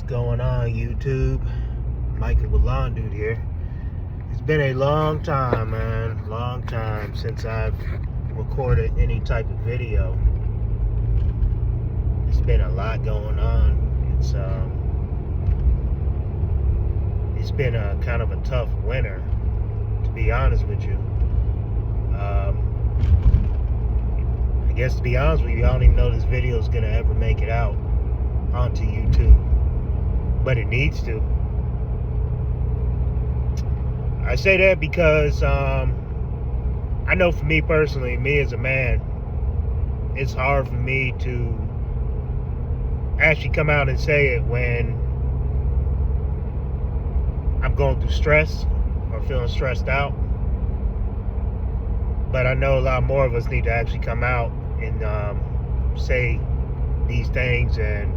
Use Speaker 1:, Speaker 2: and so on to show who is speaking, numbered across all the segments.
Speaker 1: Going on YouTube? Michael with Lawn Dude here. It's been a long time, man. Long time since I've recorded any type of video. It's been a lot going on. It's been a kind of a tough winter, to be honest with you. I guess to be honest with you, I don't even know this video is gonna ever make it out onto YouTube, but it needs to. I say that because I know for me personally, me as a man, it's hard for me to actually come out and say it when I'm going through stress or feeling stressed out. But I know a lot more of us need to actually come out and say these things and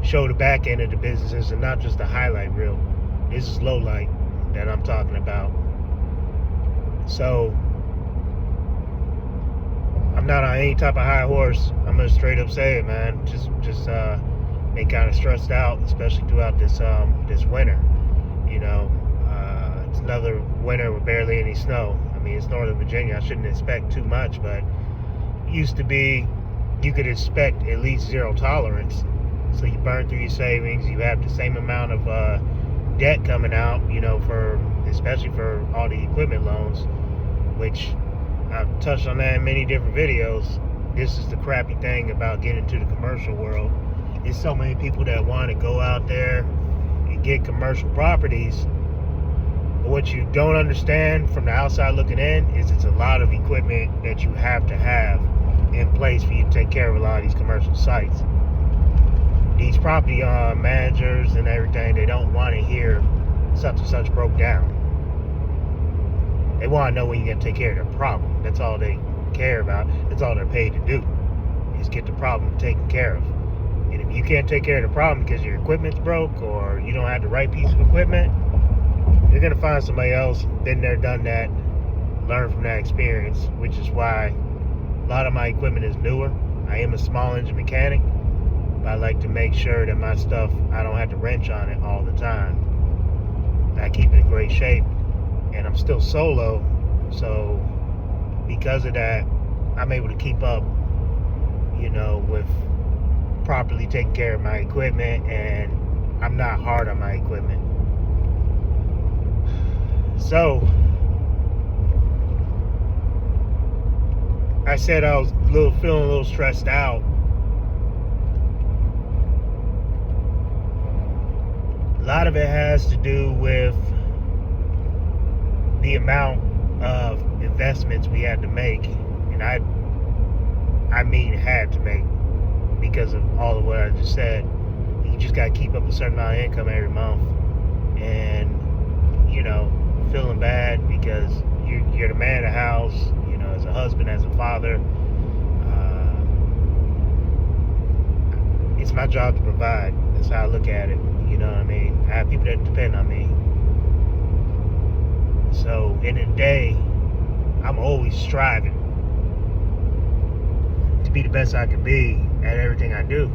Speaker 1: show the back end of the businesses and not just the highlight reel. This is low light that I'm talking about. So I'm not on any type of high horse. I'm gonna straight up say it, man. Just been kind of stressed out, especially throughout this winter. You know, it's another winter with barely any snow. I mean, it's Northern Virginia. I shouldn't expect too much, but it used to be you could expect at least zero tolerance. So you burn through your savings. You have the same amount of debt coming out, you know, especially for all the equipment loans, which I've touched on that in many different videos. This is the crappy thing about getting into the commercial world. There's so many people that want to go out there and get commercial properties. But what you don't understand from the outside looking in is it's a lot of equipment that you have to have in place for you to take care of a lot of these commercial sites. These property managers and everything, they don't want to hear such and such broke down. They want to know when you're going to take care of their problem. That's all they care about. That's all they're paid to do, is get the problem taken care of. And if you can't take care of the problem because your equipment's broke or you don't have the right piece of equipment, you're going to find somebody else, been there, done that, learn from that experience, which is why a lot of my equipment is newer. I am a small engine mechanic, but I like to make sure that my stuff, I don't have to wrench on it all the time. I keep it in great shape, and I'm still solo, so because of that, I'm able to keep up, you know, with properly taking care of my equipment, and I'm not hard on my equipment. So I said I was feeling a little stressed out. A lot of it has to do with the amount of investments we had to make, and I mean had to make, because of all of what I just said. You just got to keep up a certain amount of income every month, and you know, feeling bad because you're the man of the house, you know, as a husband, as a father. It's my job to provide. That's how I look at it. You know what I mean? I have people that depend on me. So in the day, I'm always striving to be the best I can be at everything I do.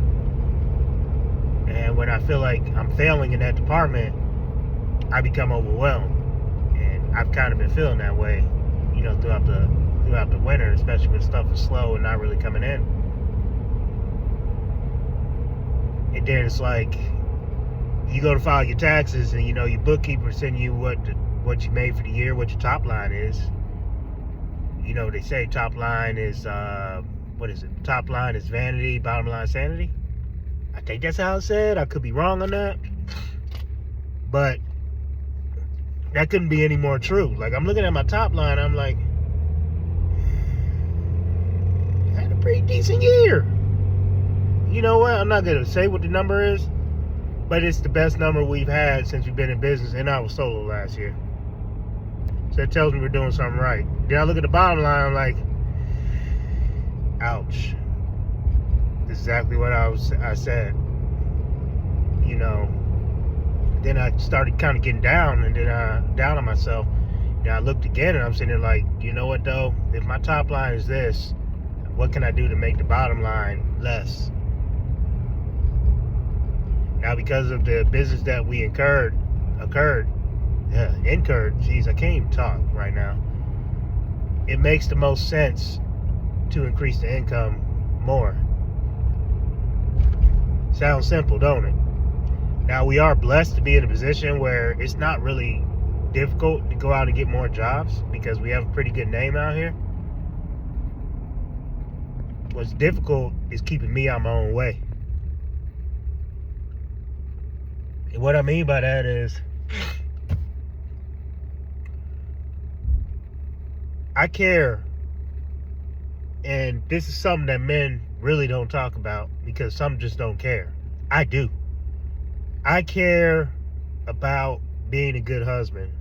Speaker 1: And when I feel like I'm failing in that department, I become overwhelmed. And I've kind of been feeling that way, you know, throughout the winter, especially when stuff is slow and not really coming in. And then it's like, you go to file your taxes, and you know your bookkeeper send you what you made for the year, what your top line is. You know, they say top line is what is it? Top line is vanity, bottom line sanity. I think that's how it's said. I could be wrong on that, but that couldn't be any more true. Like, I'm looking at my top line, I'm like, I had a pretty decent year. You know what? I'm not gonna say what the number is, but it's the best number we've had since we've been in business, and I was solo last year. So it tells me we're doing something right. Then I look at the bottom line, I'm like, ouch. Exactly what I said. You know, then I started kind of getting down, and then down on myself. Then I looked again, and I'm sitting there like, you know what though? If my top line is this, what can I do to make the bottom line less? Now, because of the business that we incurred, geez, I can't even talk right now. It makes the most sense to increase the income more. Sounds simple, don't it? Now, we are blessed to be in a position where it's not really difficult to go out and get more jobs because we have a pretty good name out here. What's difficult is keeping me out my own way. And what I mean by that is, I care, and this is something that men really don't talk about because some just don't care. I do. I care about being a good husband.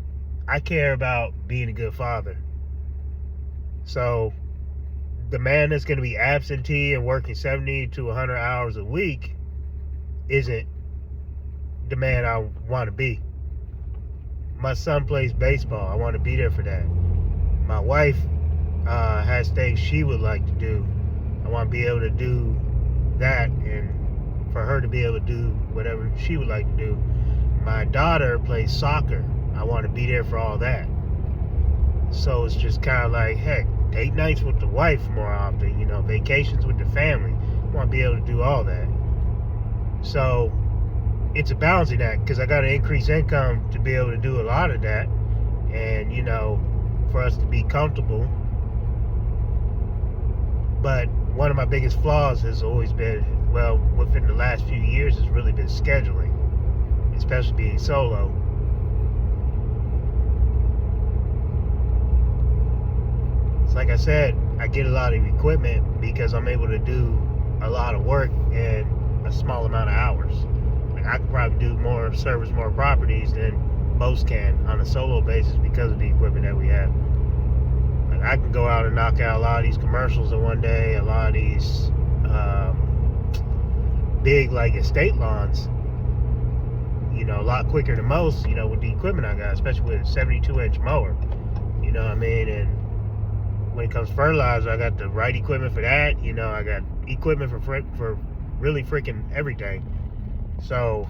Speaker 1: I care about being a good father. So the man that's going to be absentee and working 70 to 100 hours a week isn't the man I want to be. My son plays baseball. I want to be there for that. My wife has things she would like to do. I want to be able to do that, and for her to be able to do whatever she would like to do. My daughter plays soccer. I want to be there for all that. So it's just kind of like, heck, date nights with the wife more often, vacations with the family. I want to be able to do all that. So it's a balancing act because I got to increase income to be able to do a lot of that, and for us to be comfortable. But one of my biggest flaws has always been, well, within the last few years, has really been scheduling, especially being solo. It's like I said, I get a lot of equipment because I'm able to do a lot of work in a small amount of hours. Like, I could probably do service more properties than most can on a solo basis because of the equipment that we have. Like, I can go out and knock out a lot of these commercials in one day, a lot of these big estate lawns, a lot quicker than most, with the equipment I got, especially with a 72-inch mower. You know what I mean? And when it comes to fertilizer, I got the right equipment for that. I got equipment for really freaking everything. So,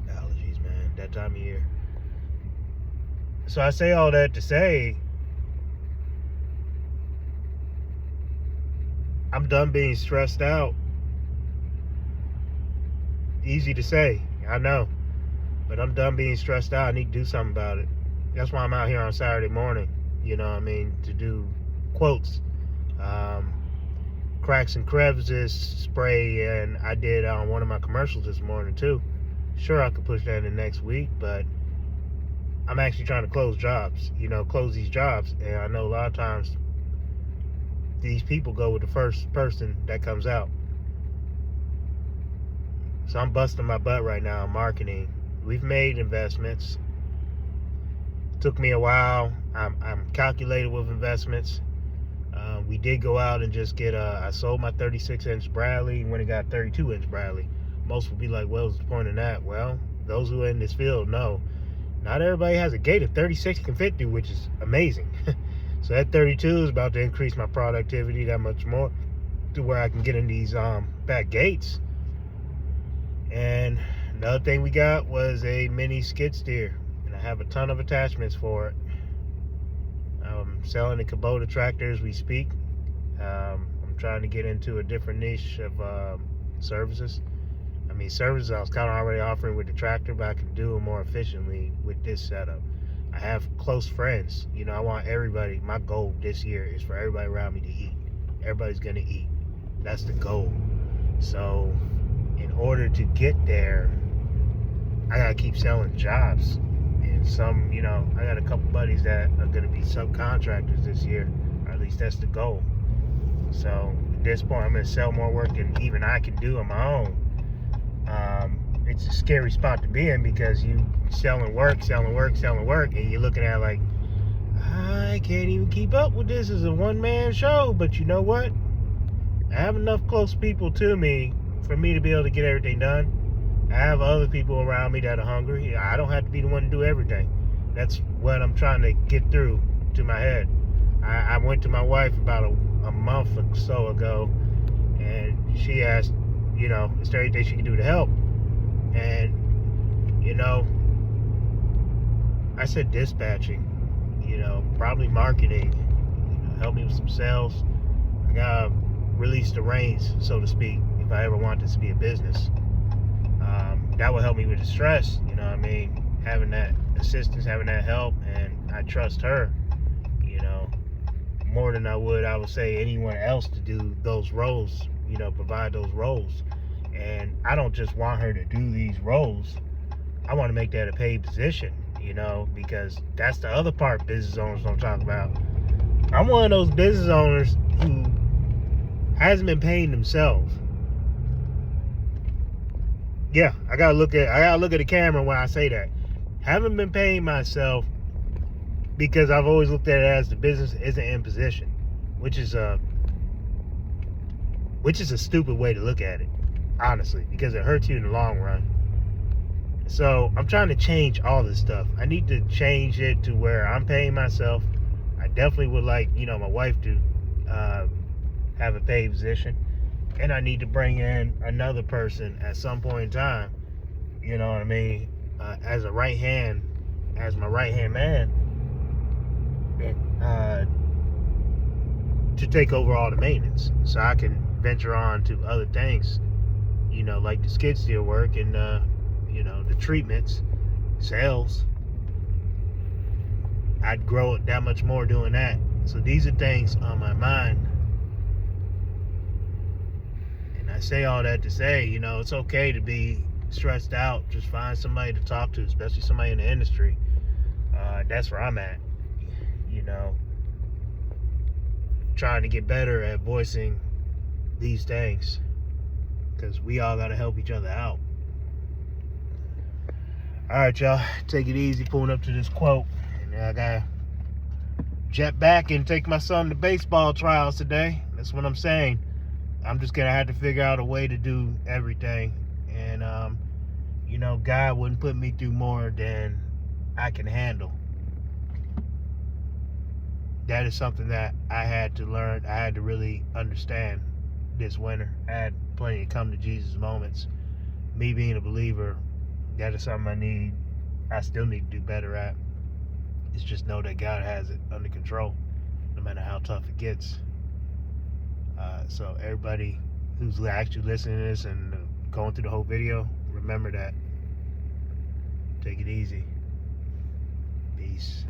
Speaker 1: allergies, man, that time of year. So I say all that to say, I'm done being stressed out. Easy to say, I know, but I'm done being stressed out. I need to do something about it. That's why I'm out here on Saturday morning, to do quotes. Cracks and crevices spray, and I did on one of my commercials this morning too. Sure, I could push that in next week, but I'm actually trying to close jobs, close these jobs. And I know a lot of times these people go with the first person that comes out. So I'm busting my butt right now in marketing. We've made investments. Took me a while. I'm calculated with investments. We did go out and just I sold my 36-inch Bradley when it got 32-inch Bradley. Most will be like, well, what's the point in that? Well, those who are in this field know not everybody has a gate of 36 can fit through, which is amazing. So that 32 is about to increase my productivity that much more to where I can get in these back gates. And another thing we got was a mini skid steer, and I have a ton of attachments for it. I'm selling the Kubota tractor as we speak. I'm trying to get into a different niche of services. Services I was kind of already offering with the tractor, but I can do it more efficiently with this setup. I have close friends. I want everybody. My goal this year is for everybody around me to eat. Everybody's going to eat. That's the goal. So in order to get there, I got to keep selling jobs. And some, I got a couple buddies that are going to be subcontractors this year. Or at least that's the goal. So at this point, I'm going to sell more work than even I can do on my own. It's a scary spot to be in because you selling work, and you're looking at like, I can't even keep up with this as a one-man show. But you know what? I have enough close people to me for me to be able to get everything done. I have other people around me that are hungry. I don't have to be the one to do everything. That's what I'm trying to get through to my head. I went to my wife about a month or so ago, and she asked, is there anything she can do to help? And, I said dispatching, probably marketing, help me with some sales. I gotta release the reins, so to speak, if I ever want this to be a business. That will help me with the stress, having that assistance, having that help, and I trust her, more than I would say, anyone else to do those roles, provide those roles. And I don't just want her to do these roles. I want to make that a paid position, because that's the other part business owners don't talk about. I'm one of those business owners who hasn't been paying themselves. Yeah, I gotta look at the camera when I say that. Haven't been paying myself because I've always looked at it as the business isn't in position, which is a stupid way to look at it, honestly, because it hurts you in the long run. So I'm trying to change all this stuff. I need to change it to where I'm paying myself. I definitely would like, my wife to have a paid position, and I need to bring in another person at some point in time. As my right hand man, to take over all the maintenance, so I can venture on to other things, like the skid steer work and the treatments, sales. I'd grow it that much more doing that. So these are things on my mind, and I say all that to say, it's okay to be stressed out. Just find somebody to talk to, especially somebody in the industry. That's where I'm at, trying to get better at voicing these things, because we all got to help each other out. All right, y'all, take it easy pulling up to this quote. And I gotta jet back and take my son to baseball trials today. That's what I'm saying. I'm just gonna have to figure out a way to do everything. And God wouldn't put me through more than I can handle. That is something that I had to learn. I had to really understand this winter. I had plenty of come to Jesus moments. Me being a believer, that is something I still need to do better at. It's just know that God has it under control, no matter how tough it gets. So everybody who's actually listening to this and going through the whole video, remember that. Take it easy. Peace.